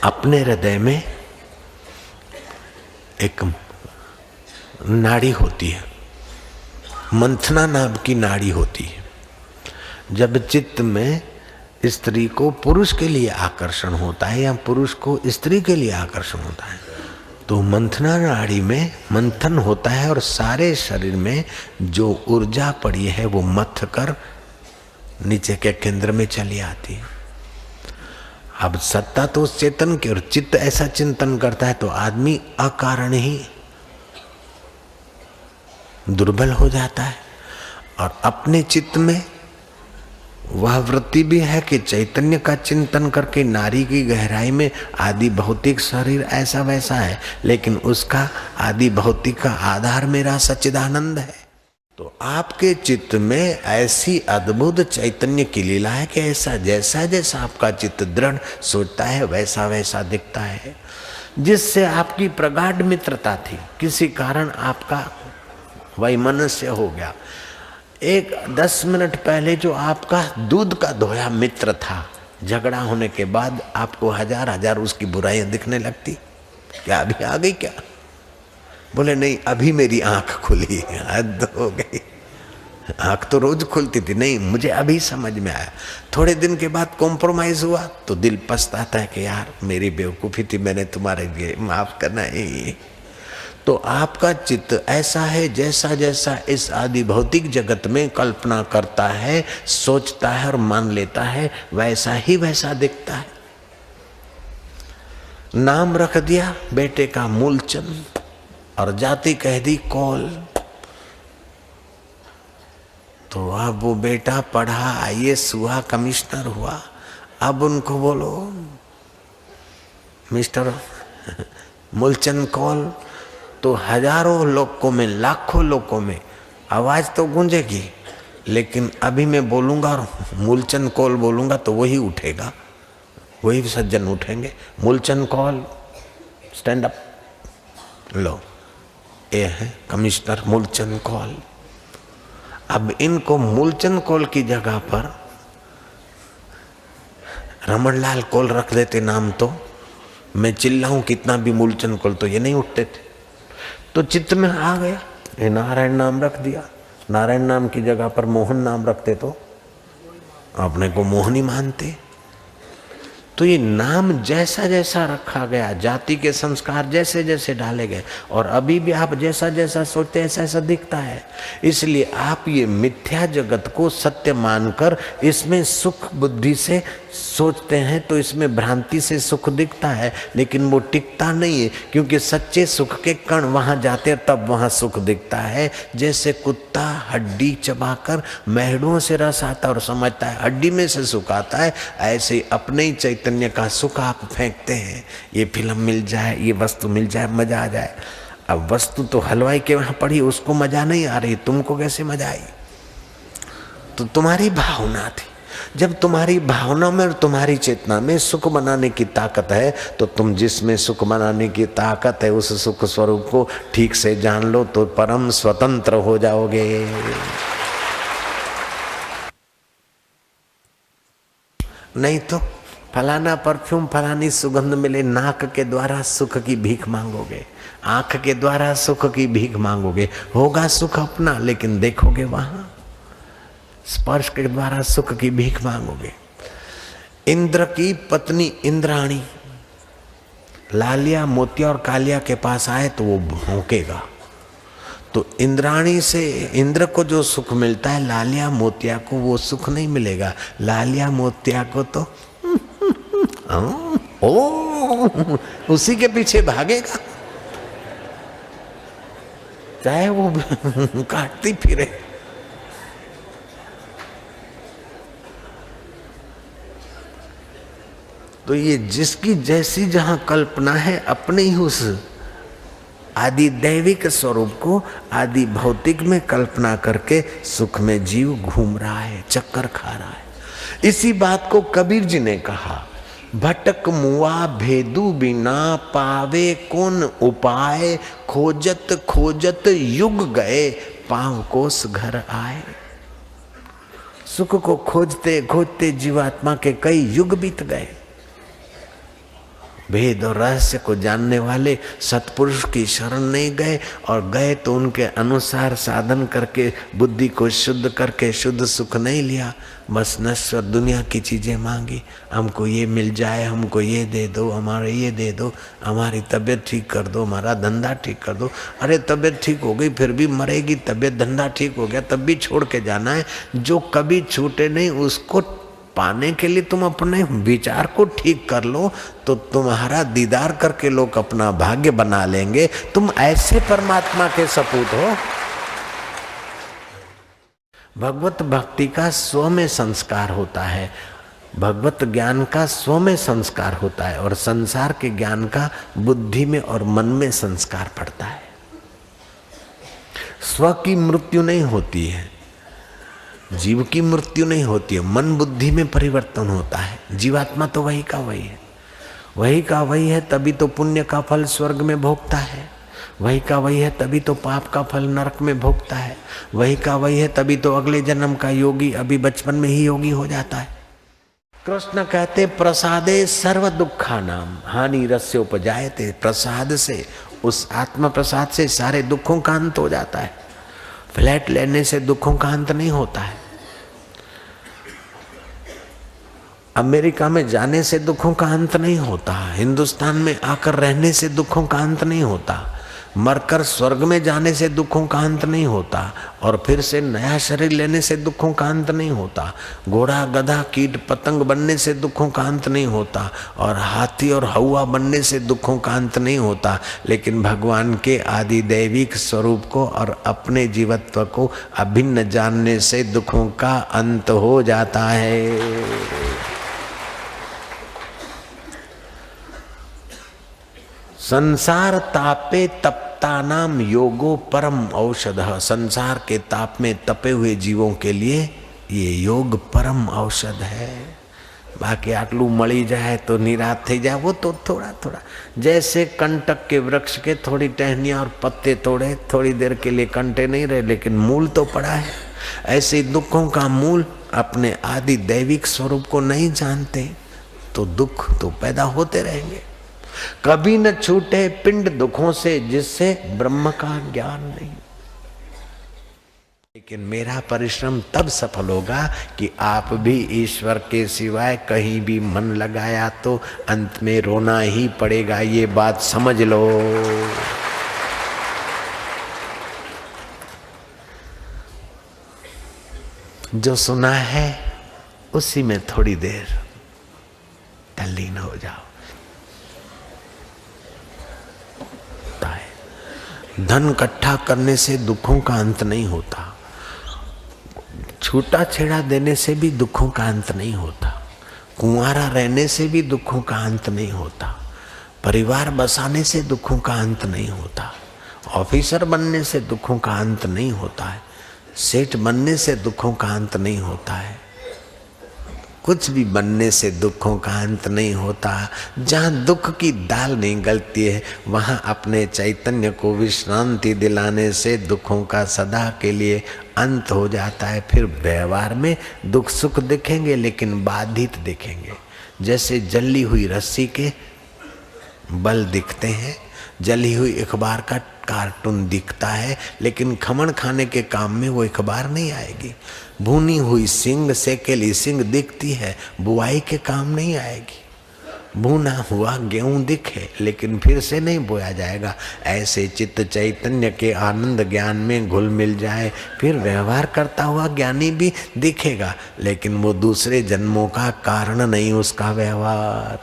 अपने हृदय में एक नाड़ी होती है, मंथना नाम की नाड़ी होती है। जब चित्त में स्त्री को पुरुष के लिए आकर्षण होता है या पुरुष को स्त्री के लिए आकर्षण होता है तो मंथना नाड़ी में मंथन होता है और सारे शरीर में जो ऊर्जा पड़ी है वो मथ कर नीचे के केंद्र में चली आती है। अब सत्ता तो उस चेतन की, और चित्त ऐसा चिंतन करता है तो आदमी अकारण ही दुर्बल हो जाता है। और अपने चित्त में वह वृत्ति भी है कि चैतन्य का चिंतन करके नारी की गहराई में आदि भौतिक शरीर ऐसा वैसा है, लेकिन उसका आदि भौतिक का आधार मेरा सच्चिदानंद है। तो आपके चित्त में ऐसी अद्भुत चैतन्य की लीला है कि ऐसा जैसा जैसा आपका चित्त दृढ़ सोचता है वैसा वैसा दिखता है। जिससे आपकी प्रगाढ़ मित्रता थी, किसी कारण आपका वैमनस्य हो गया। एक 10 मिनट पहले जो आपका दूध का धोया मित्र था, झगड़ा होने के बाद आपको हजार हजार उसकी बुराइयां दिखने लगती। क्या अभी आ गई क्या? बोले नहीं, अभी मेरी आंख खुली, हद हो गई। आंख तो रोज खुलती थी, नहीं मुझे अभी समझ में आया। थोड़े दिन के बाद कॉम्प्रोमाइज हुआ तो दिल पछताता है कि यार मेरी बेवकूफी थी, मैंने तुम्हारे लिए माफ करना है। तो आपका चित्त ऐसा है जैसा जैसा इस आदि भौतिक जगत में कल्पना करता है, सोचता है और मान लेता है, वैसा ही वैसा दिखता है। नाम रख दिया बेटे का मूलचंद और जाति कह दी कौल। तो अब वो बेटा पढ़ा, IAS हुआ, कमिश्नर हुआ। अब उनको बोलो मिस्टर मूलचंद कौल, तो हजारों लोगों में, लाखों लोगों में आवाज तो गूंजेगी। लेकिन अभी मैं बोलूंगा और मूलचंद कौल बोलूंगा तो वही उठेगा, वही सज्जन उठेंगे। मूलचंद कौल स्टैंड अप, लो ये है कमिश्नर मूलचंद कौल। अब इनको मूलचंद कौल की जगह पर रमणलाल कौल रख देते नाम, तो मैं चिल्लाऊं कितना भी मूलचंद कौल तो ये नहीं उठते थे। तो चित्त में आ गया, ये नारायण नाम रख दिया। नारायण नाम की जगह पर मोहन नाम रखते तो अपने को मोहनी मानते। तो ये नाम जैसा जैसा रखा गया, जाति के संस्कार जैसे जैसे डाले गए, और अभी भी आप जैसा जैसा सोचते ऐसा ऐसा दिखता है। इसलिए आप ये मिथ्या जगत को सत्य मानकर इसमें सुख बुद्धि से सोचते हैं तो इसमें भ्रांति से सुख दिखता है, लेकिन वो टिकता नहीं है। क्योंकि सच्चे सुख के कण वहां जाते तब वहां सुख दिखता है। जैसे कुत्ता हड्डी चबाकर मेहड़ुओं से रस आता और समझता है हड्डी में से सुख आता है, ऐसे ही अपने ही चैतन्य का सुख आप फेंकते हैं। ये फिल्म मिल जाए, ये वस्तु मिल जाए, मजा आ जाए। अब वस्तु तो हलवाई के वहां पड़ी, उसको मजा नहीं आ रही, तुमको कैसे मजा आई? तो तुम्हारी भावना थी। जब तुम्हारी भावना में और तुम्हारी चेतना में सुख बनाने की ताकत है, तो तुम जिसमें सुख बनाने की ताकत है उस सुख स्वरूप को ठीक से जान लो तो परम स्वतंत्र हो जाओगे। नहीं तो फलाना परफ्यूम, फलानी सुगंध मिले, नाक के द्वारा सुख की भीख मांगोगे, आंख के द्वारा सुख की भीख मांगोगे। होगा सुख अपना, लेकिन देखोगे वहां स्पर्श के द्वारा सुख की भीख मांगोगे। इंद्र की पत्नी इंद्राणी लालिया, मोतिया और कालिया के पास आए तो वो भौंकेगा। तो इंद्राणी से इंद्र को जो सुख मिलता है, लालिया मोतिया को वो सुख नहीं मिलेगा। लालिया मोतिया को तो ओ उसी के पीछे भागेगा, चाहे वो काटती फिरे। तो ये जिसकी जैसी जहां कल्पना है, अपने ही उस आदि दैविक स्वरूप को आदि भौतिक में कल्पना करके सुख में जीव घूम रहा है, चक्कर खा रहा है। इसी बात को कबीर जी ने कहा, भटक मुआ भेदू बिना पावे कौन उपाय, खोजत खोजत युग गए पांव कोस घर आए। सुख को खोजते खोजते जीवात्मा के कई युग बीत गए, भेद और रहस्य को जानने वाले सत्पुरुष की शरण नहीं गए, और गए तो उनके अनुसार साधन करके बुद्धि को शुद्ध करके शुद्ध सुख नहीं लिया, बस नश्वर दुनिया की चीजें मांगी। हमको ये मिल जाए, हमको ये दे दो, हमारे ये दे दो, हमारी तबीयत ठीक कर दो, हमारा धंधा ठीक कर दो। अरे तबीयत ठीक हो गई फिर भी मरेगी, तबीयत धंधा ठीक हो गया तब भी छोड़ के जाना है। जो कभी छूटे नहीं उसको पाने के लिए तुम अपने विचार को ठीक कर लो, तो तुम्हारा दीदार करके लोग अपना भाग्य बना लेंगे। तुम ऐसे परमात्मा के सपूत हो। भगवत भक्ति का स्व में संस्कार होता है, भगवत ज्ञान का स्व में संस्कार होता है, और संसार के ज्ञान का बुद्धि में और मन में संस्कार पड़ता है। स्व की मृत्यु नहीं होती है, जीव की मृत्यु नहीं होती है, मन बुद्धि में परिवर्तन होता है। जीवात्मा तो वही का वही है, वही का वही है, तभी तो पुण्य का फल स्वर्ग में भोगता है, वही का वही है, तभी तो पाप का फल नरक में भोगता है, वही का वही है, तभी तो अगले जन्म का योगी अभी बचपन में ही योगी हो जाता है। कृष्ण कहते प्रसादे सर्व दुखा नाम हानि रस्योपजायते। प्रसाद से, उस आत्मा प्रसाद से सारे दुखों का अंत हो जाता है। फ्लैट लेने से दुखों का अंत नहीं होता है, अमेरिका में जाने से दुखों का अंत नहीं होता, हिंदुस्तान में आकर रहने से दुखों का अंत नहीं होता, मरकर स्वर्ग में जाने से दुखों का अंत नहीं होता, और फिर से नया शरीर लेने से दुखों का अंत नहीं होता, घोड़ा गधा कीट पतंग बनने से दुखों का अंत नहीं होता, और हाथी और हौवा बनने से दुखों का अंत नहीं होता। लेकिन भगवान के आदि दैविक स्वरूप को और अपने जीवत्व को अभिन्न जानने से दुखों का अंत हो जाता है। संसार तापे तप्ता नाम योगो परम औषधः। संसार के ताप में तपे हुए जीवों के लिए ये योग परम औषध है। बाकी आटलू मળી जाए तो निराश થઈ जाए, वो तो थोड़ा थोड़ा, जैसे कंटक के वृक्ष के थोड़ी टहनियाँ और पत्ते तोड़े, थोड़ी देर के लिए कंटे नहीं रहे लेकिन मूल तो पड़ा है। ऐसे दुखों का मूल अपने आदि दैविक स्वरूप को नहीं जानते तो दुख तो पैदा होते रहेंगे। कभी न छूटे पिंड दुखों से जिससे ब्रह्म का ज्ञान नहीं। लेकिन मेरा परिश्रम तब सफल होगा कि आप भी ईश्वर के सिवाय कहीं भी मन लगाया तो अंत में रोना ही पड़ेगा, ये बात समझ लो। जो सुना है उसी में थोड़ी देर तल्लीन हो जाओ। धन इकट्ठा करने से दुखों का अंत नहीं होता, छूटा छेड़ा देने से भी दुखों का अंत नहीं होता, कुंवारा रहने से भी दुखों का अंत नहीं होता, परिवार बसाने से दुखों का अंत नहीं होता, ऑफिसर बनने से दुखों का अंत नहीं होता है, सेठ बनने से दुखों का अंत नहीं होता है, कुछ भी बनने से दुखों का अंत नहीं होता। जहाँ दुख की दाल नहीं गलती है वहाँ अपने चैतन्य को विश्रांति दिलाने से दुखों का सदा के लिए अंत हो जाता है। फिर व्यवहार में दुख सुख दिखेंगे लेकिन बाधित दिखेंगे। जैसे जली हुई रस्सी के बल दिखते हैं, जली हुई अखबार का कार्टून दिखता है लेकिन खमण खाने के काम में वो अखबार नहीं आएगी। भुनी हुई सिंग सेकेली सिंग दिखती है, बुआई के काम नहीं आएगी। भुना हुआ गेहूं दिखे लेकिन फिर से नहीं बोया जाएगा। ऐसे चित्त चैतन्य के आनंद ज्ञान में घुल मिल जाए, फिर व्यवहार करता हुआ ज्ञानी भी दिखेगा लेकिन वो दूसरे जन्मों का कारण नहीं उसका व्यवहार।